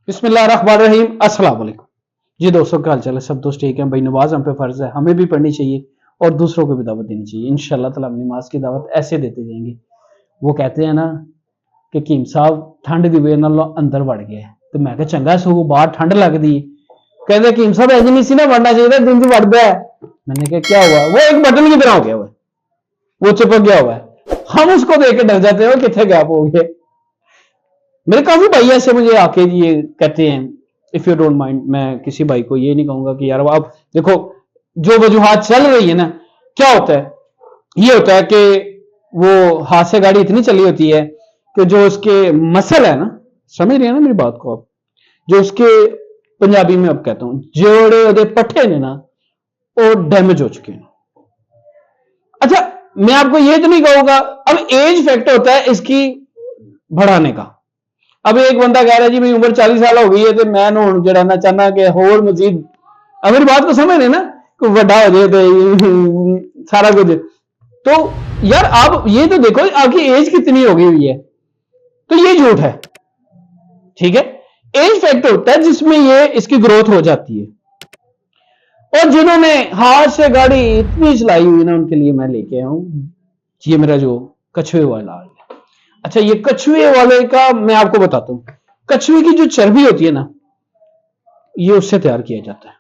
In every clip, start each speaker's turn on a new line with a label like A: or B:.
A: बिस्मिल्लाहिर्रहमानिर्रहीम, अस्सलाम वालेकुम जी। दोस्तों क्या हाल चाल है? सब दोस्त ठीक हैं भाई। नमाज हम पे फर्ज है, हमें भी पढ़नी चाहिए और दूसरों को भी दावत देनी चाहिए। इंशाअल्लाह ताला हम नमाज की दावत ऐसे देते जाएंगे। वो कहते हैं ना कि कीम साहब ठंड की वजह नाल अंदर वड़ गया है, तो मैं कहा चंगा सो बाहर ठंड लगती है। कहते कीम साहब इंज नहीं सी ना वड़ना चाहिए, दिन च वड़दा है। मैंने कहा क्या हुआ? वो एक बटन की तरह हो गया हुआ, वो चिपक गया हुआ है। हम उसको देख के डर जाते हैं कितने गैप हो गए। मेरे काफी भाई ऐसे मुझे आके ये कहते हैं, इफ यू डोंट माइंड, मैं किसी भाई को ये नहीं कहूंगा कि यार आप देखो जो वजूहात चल रही है ना, क्या होता है, ये होता है कि वो हाथ से गाड़ी इतनी चली होती है कि जो उसके मसल है ना, समझ रहे हैं ना मेरी बात को आप, जो उसके पंजाबी में अब कहता हूं जोड़े ओदे पट्ठे ने ना वो डैमेज हो चुके हैं। अच्छा मैं आपको ये तो नहीं कहूंगा, अब एज फैक्ट होता है इसकी बढ़ाने का। अब एक बंदा कह रहा है जी मेरी उम्र 40 साल हो गई है तो मैं जरा ना चाहना कि होर मजीद, अब मेरी बात को समझ रहे ना, कि वड्डा हो जाए तो सारा कुछ। तो यार आप ये तो देखो आपकी एज कितनी हो गई हुई है, तो ये झूठ है, ठीक है। एज फैक्टर होता है जिसमें ये इसकी ग्रोथ हो जाती है। और जिन्होंने हाथ से गाड़ी इतनी चलाई हुई ना, उनके लिए मैं लेके आया हूं ये मेरा जो कछुए वाला है। अच्छा ये कछुए वाले का मैं आपको बताता हूं, कछुए की जो चर्बी होती है ना, ये उससे तैयार किया जाता है,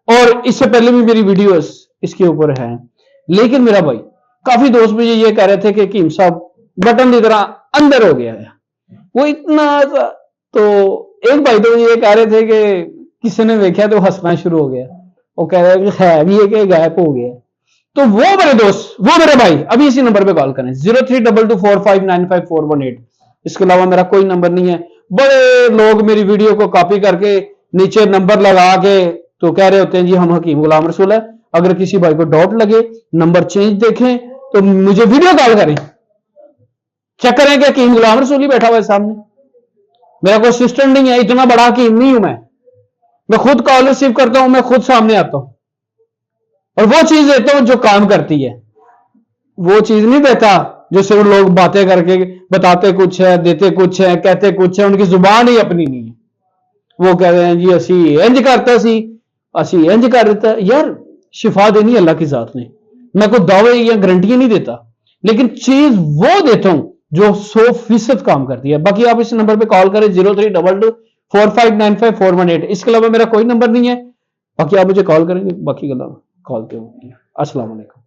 A: और इससे पहले भी मेरी वीडियोस इसके ऊपर है। लेकिन मेरा भाई काफी दोस्त मुझे ये कह रहे थे कि कीम साहब बटन की तरह अंदर हो गया है वो इतना। तो एक भाई तो ये कह रहे थे कि किसी ने देखा तो हंसना शुरू हो गया, वो कह रहा है कि है भी ये कि गायब हो गया। तो वो मेरे दोस्त, वो मेरे भाई अभी इसी नंबर पे कॉल करें 0322459541 इसके अलावा मेरा कोई नंबर नहीं है। बड़े लोग मेरी वीडियो को कॉपी करके नीचे नंबर लगा के तो कह रहे होते हैं जी हम हकीम गुलाम रसूल है। अगर किसी भाई को डाउट लगे, नंबर चेंज देखें तो मुझे वीडियो कॉल करें, चेक करें कि हकीम गुलाम रसूल ही बैठा हुआ है सामने। मेरा कोई असिस्टेंट नहीं है, इतना बड़ा हकीम नहीं हूं मैं खुद कॉल रिसीव करता हूं, मैं खुद सामने आता हूं और वो चीज देता हूं जो काम करती है। वो चीज नहीं देता जो सिर्फ लोग बातें करके बताते कुछ है, देते कुछ है, कहते कुछ है, उनकी जुबान ही अपनी नहीं है। वो कह रहे हैं जी असी इंज करता सी, असी इंज कर देता। यार शिफा देनी अल्लाह की जात ने, मैं कोई दावे या गारंटियां नहीं देता, लेकिन चीज वो देता हूं जो 100% काम करती है। बाकी आप इस नंबर पे कॉल करें 0322459541। इसके अलावा मेरा कोई नंबर नहीं है, बाकी आप मुझे कॉल करेंगे, बाकी गला कॉल पे होगी। अस्सलाम वालेकुम।